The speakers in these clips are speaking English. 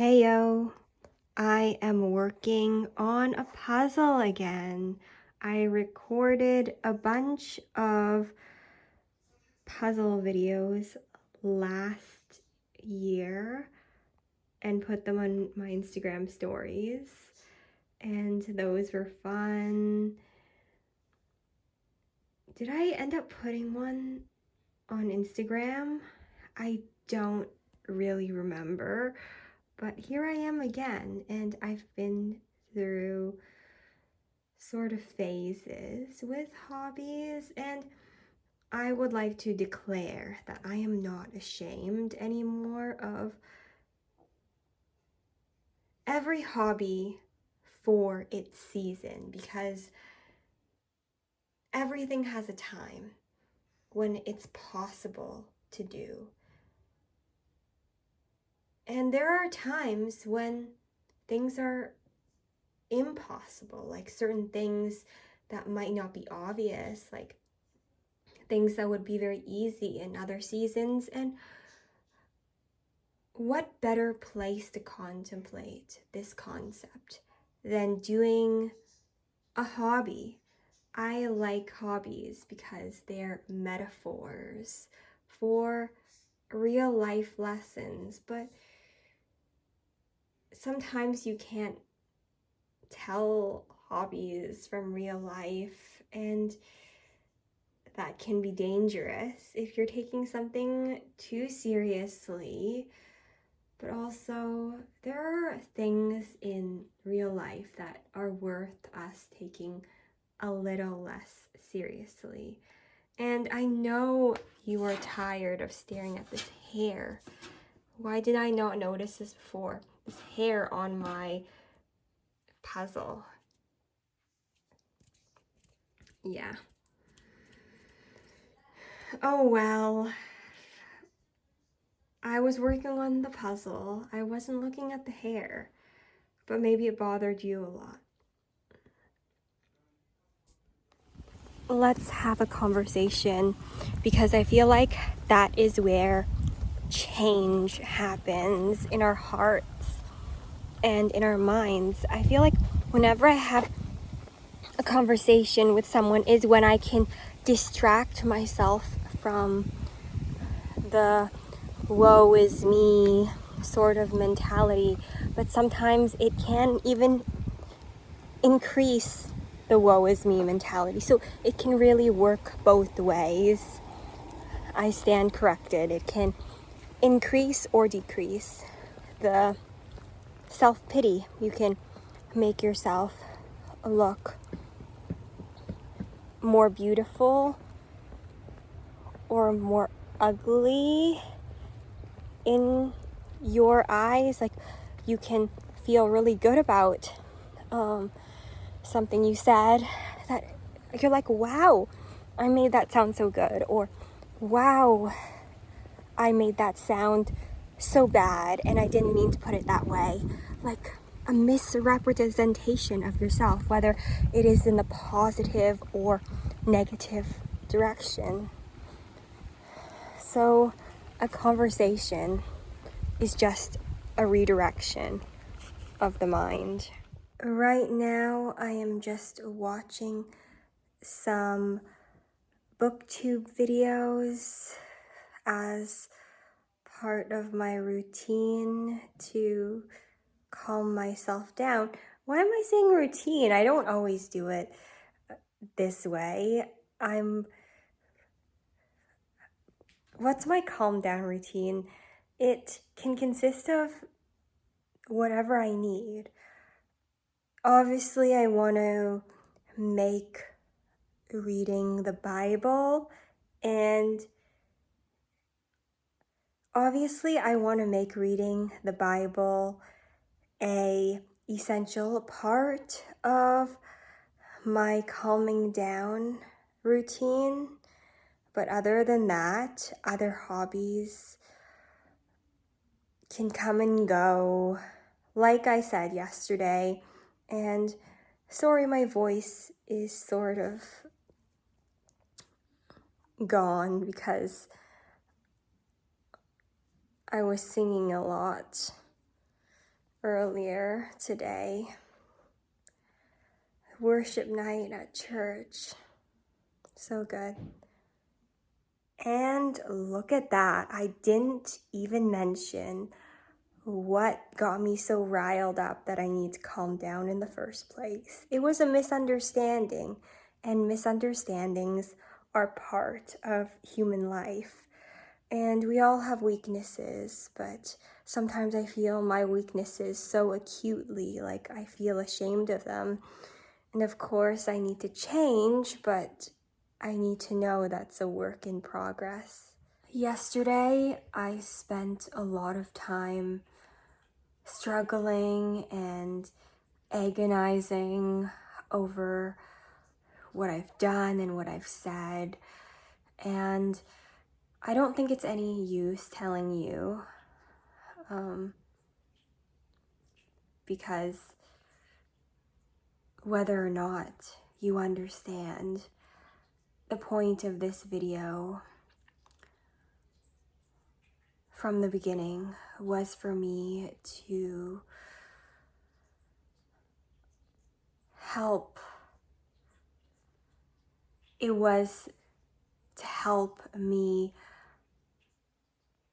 Heyo, I am working on a puzzle again. I recorded a bunch of puzzle videos last year and put them on my Instagram stories, and those were fun. Did I end up putting one on Instagram? I don't really remember. But here I am again, and I've been through sort of phases with hobbies, and I would like to declare that I am not ashamed anymore of every hobby for its season, because everything has a time when it's possible to do. And there are times when things are impossible, like certain things that might not be obvious, like things that would be very easy in other seasons. And what better place to contemplate this concept than doing a hobby? I like hobbies because they're metaphors for real life lessons, but sometimes you can't tell hobbies from real life, and that can be dangerous if you're taking something too seriously. But also, there are things in real life that are worth us taking a little less seriously. And I know you are tired of staring at this hair. Why did I not notice this before? This hair on my puzzle. Yeah. Oh well. I was working on the puzzle. I wasn't looking at the hair. But maybe it bothered you a lot. Let's have a conversation, because I feel like that is where change happens in our hearts and in our minds. I feel like whenever I have a conversation with someone is when I can distract myself from the woe is me sort of mentality, but sometimes it can even increase the woe is me mentality. So it can really work both ways. I stand corrected. It can increase or decrease the self-pity. You can make yourself look more beautiful or more ugly in your eyes. Like, you can feel really good about something you said, that you're like, wow, I made that sound so good, or wow, I made that sound so bad and I didn't mean to put it that way. Like a misrepresentation of yourself, whether it is in the positive or negative direction. So a conversation is just a redirection of the mind. Right now, I am just watching some booktube videos as part of my routine to calm myself down. Why am I saying routine? I don't always do it this way. What's my calm down routine? It can consist of whatever I need. Obviously, I want to make reading the Bible, and obviously I want to make reading the Bible a essential part of my calming down routine. But other than that, other hobbies can come and go, like I said yesterday. And sorry, my voice is sort of gone because I was singing a lot. earlier today. Worship night at church. So good. And look at that. I didn't even mention what got me so riled up that I need to calm down in the first place. It was a misunderstanding, and misunderstandings are part of human life. And we all have weaknesses, but sometimes I feel my weaknesses so acutely, like I feel ashamed of them. And of course, I need to change, but I need to know that's a work in progress. Yesterday, I spent a lot of time struggling and agonizing over what I've done and what I've said. And I don't think it's any use telling you, because whether or not you understand, the point of this video from the beginning was for me to help. It was to help me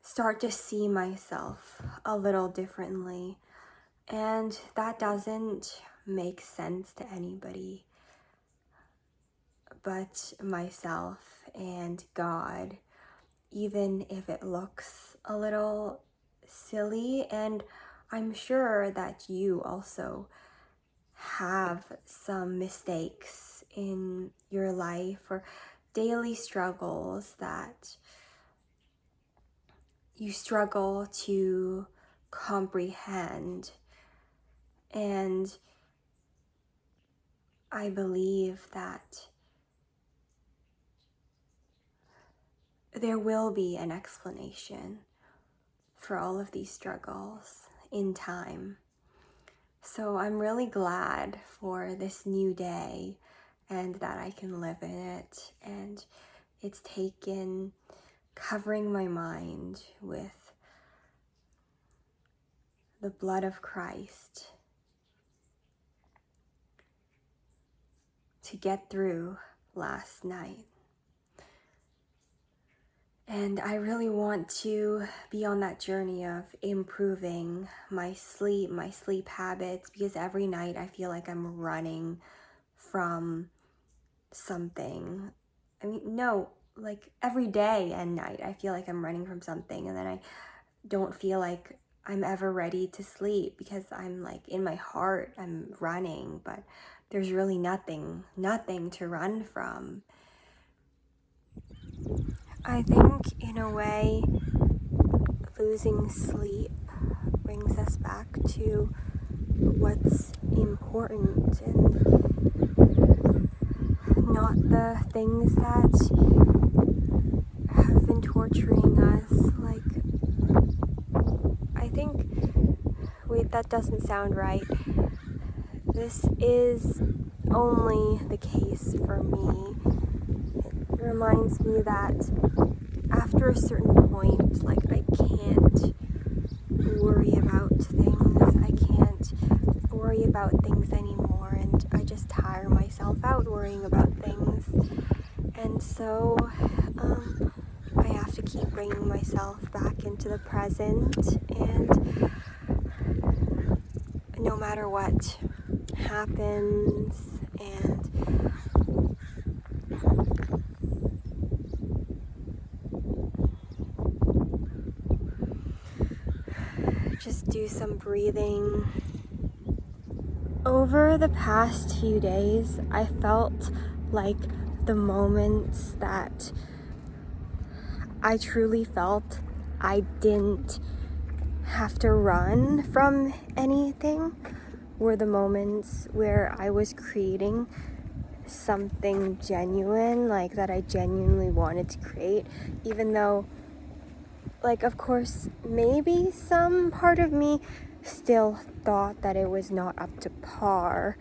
start to see myself a little differently. And that doesn't make sense to anybody but myself and God, even if it looks a little silly. And I'm sure that you also have some mistakes in your life or daily struggles that you struggle to comprehend. And I believe that there will be an explanation for all of these struggles in time. So I'm really glad for this new day and that I can live in it. And it's taken covering my mind with the blood of Christ to get through last night. And I really want to be on that journey of improving my sleep habits, because every night I feel like I'm running from something. I mean, no, like every day and night I feel like I'm running from something, and then I don't feel like I'm ever ready to sleep because I'm like in my heart I'm running, but there's really nothing to run from. I think in a way losing sleep brings us back to what's important and not the things that have been torturing us. Like, I think, wait, that doesn't sound right. This is only the case for me. It reminds me that after a certain point, like, I can't worry about things. I can't worry about things anymore, and I just tire myself out worrying about things. And so I have to keep bringing myself back into the present, and no matter what happens, and just do some breathing. Over the past few days, I felt like the moments that I truly felt I didn't have to run from anything were the moments where I was creating something genuine, like that I genuinely wanted to create, even though, like, of course, maybe some part of me still thought that it was not up to par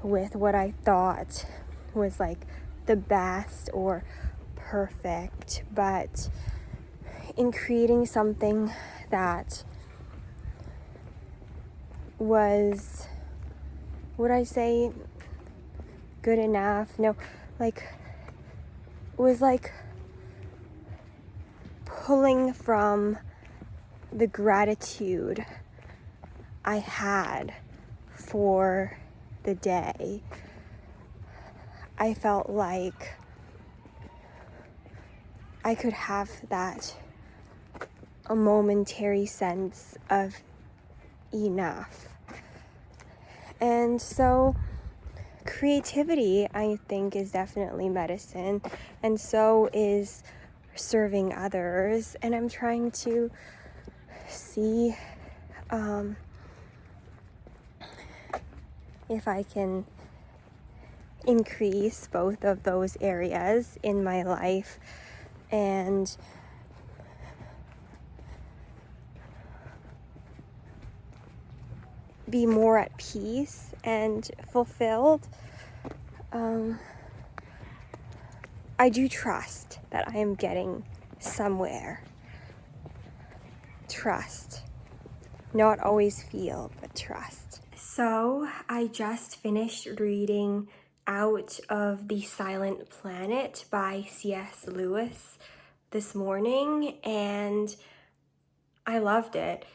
with what I thought was like the best or perfect. But in creating something that was, would I say good enough? No, like, was like pulling from the gratitude I had for the day. I felt like I could have a momentary sense of enough. And so creativity, I think, is definitely medicine, and so is serving others. And I'm trying to see if I can increase both of those areas in my life and be more at peace and fulfilled. I do trust that I am getting somewhere. Trust. Not always feel, but trust. So I just finished reading Out of the Silent Planet by C.S. Lewis this morning, and I loved it.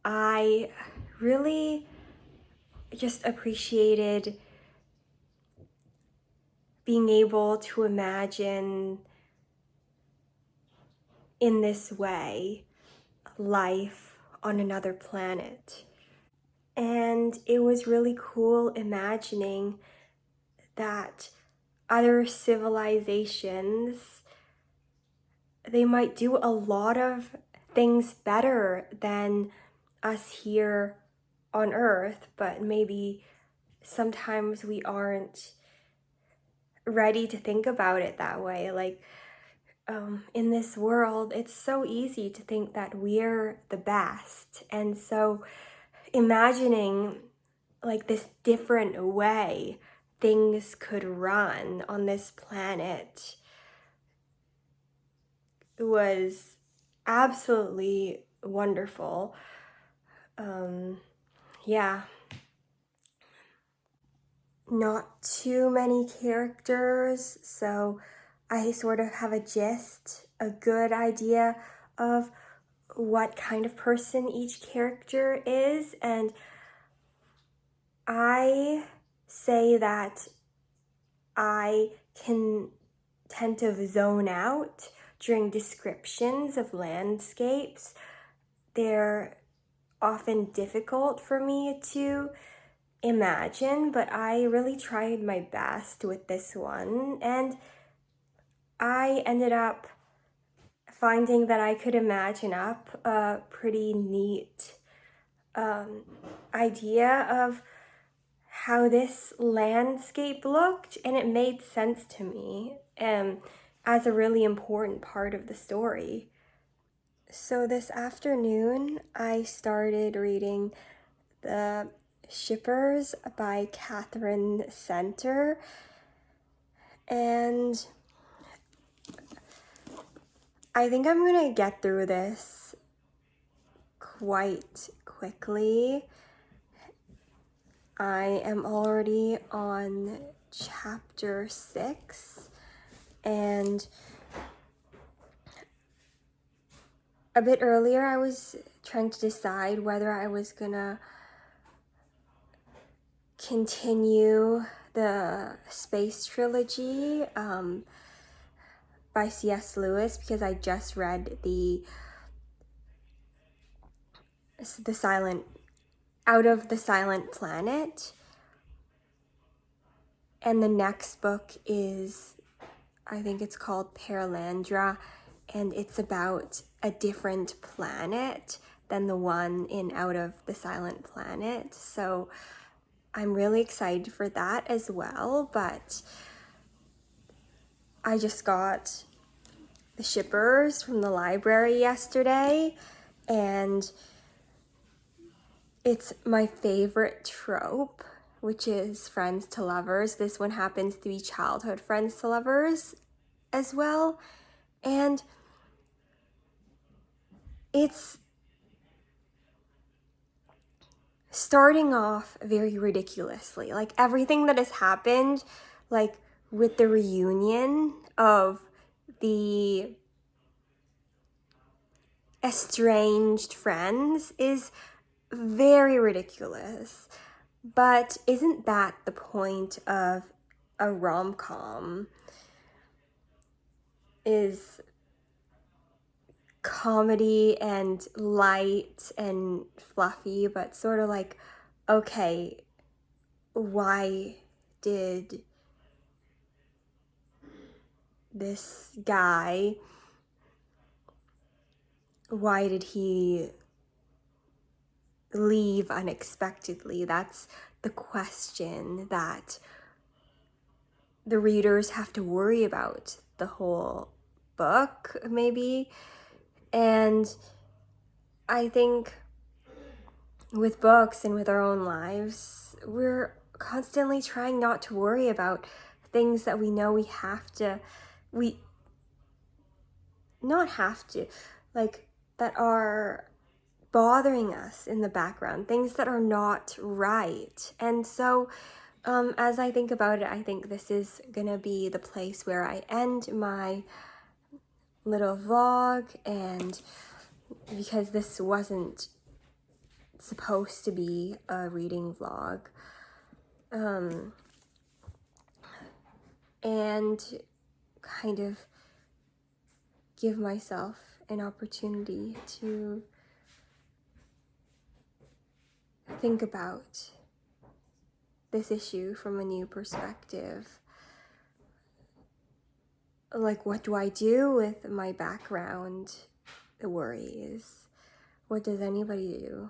I really just appreciated being able to imagine in this way life on another planet. And it was really cool imagining that other civilizations, they might do a lot of things better than us here on Earth, but maybe sometimes we aren't ready to think about it that way. Like, in this world, it's so easy to think that we're the best. And so imagining like this different way things could run on this planet was absolutely wonderful. Yeah. Not too many characters, so I sort of have a gist, a good idea of what kind of person each character is, and I say that I can tend to zone out during descriptions of landscapes. They're often difficult for me to imagine, but I really tried my best with this one, and I ended up finding that I could imagine up a pretty neat idea of how this landscape looked, and it made sense to me as a really important part of the story. So this afternoon, I started reading The Shippers by Catherine Center, and I think I'm gonna get through this quite quickly. I am already on chapter 6, and a bit earlier I was trying to decide whether I was gonna continue the Space Trilogy by C.S. Lewis, because I just read the Silent, Out of the Silent Planet, and the next book is, I think it's called Paralandra, and it's about a different planet than the one in Out of the Silent Planet. So I'm really excited for that as well, but I just got The Shippers from the library yesterday, and it's my favorite trope, which is friends to lovers. This one happens to be childhood friends to lovers as well, and it's starting off very ridiculously. Like everything that has happened, like with the reunion of the estranged friends, is very ridiculous. But isn't that the point of a rom-com? Is comedy and light and fluffy, but sort of like, okay, why did this guy, why did he leave unexpectedly? That's the question that the readers have to worry about the whole book, maybe. And I think with books and with our own lives, we're constantly trying not to worry about things that we know we not have to, like, that are bothering us in the background, things that are not right. And so as I think about it, I think this is gonna be the place where I end my little vlog, and because this wasn't supposed to be a reading vlog, and kind of give myself an opportunity to think about this issue from a new perspective. Like, what do I do with my background worries? What does anybody do?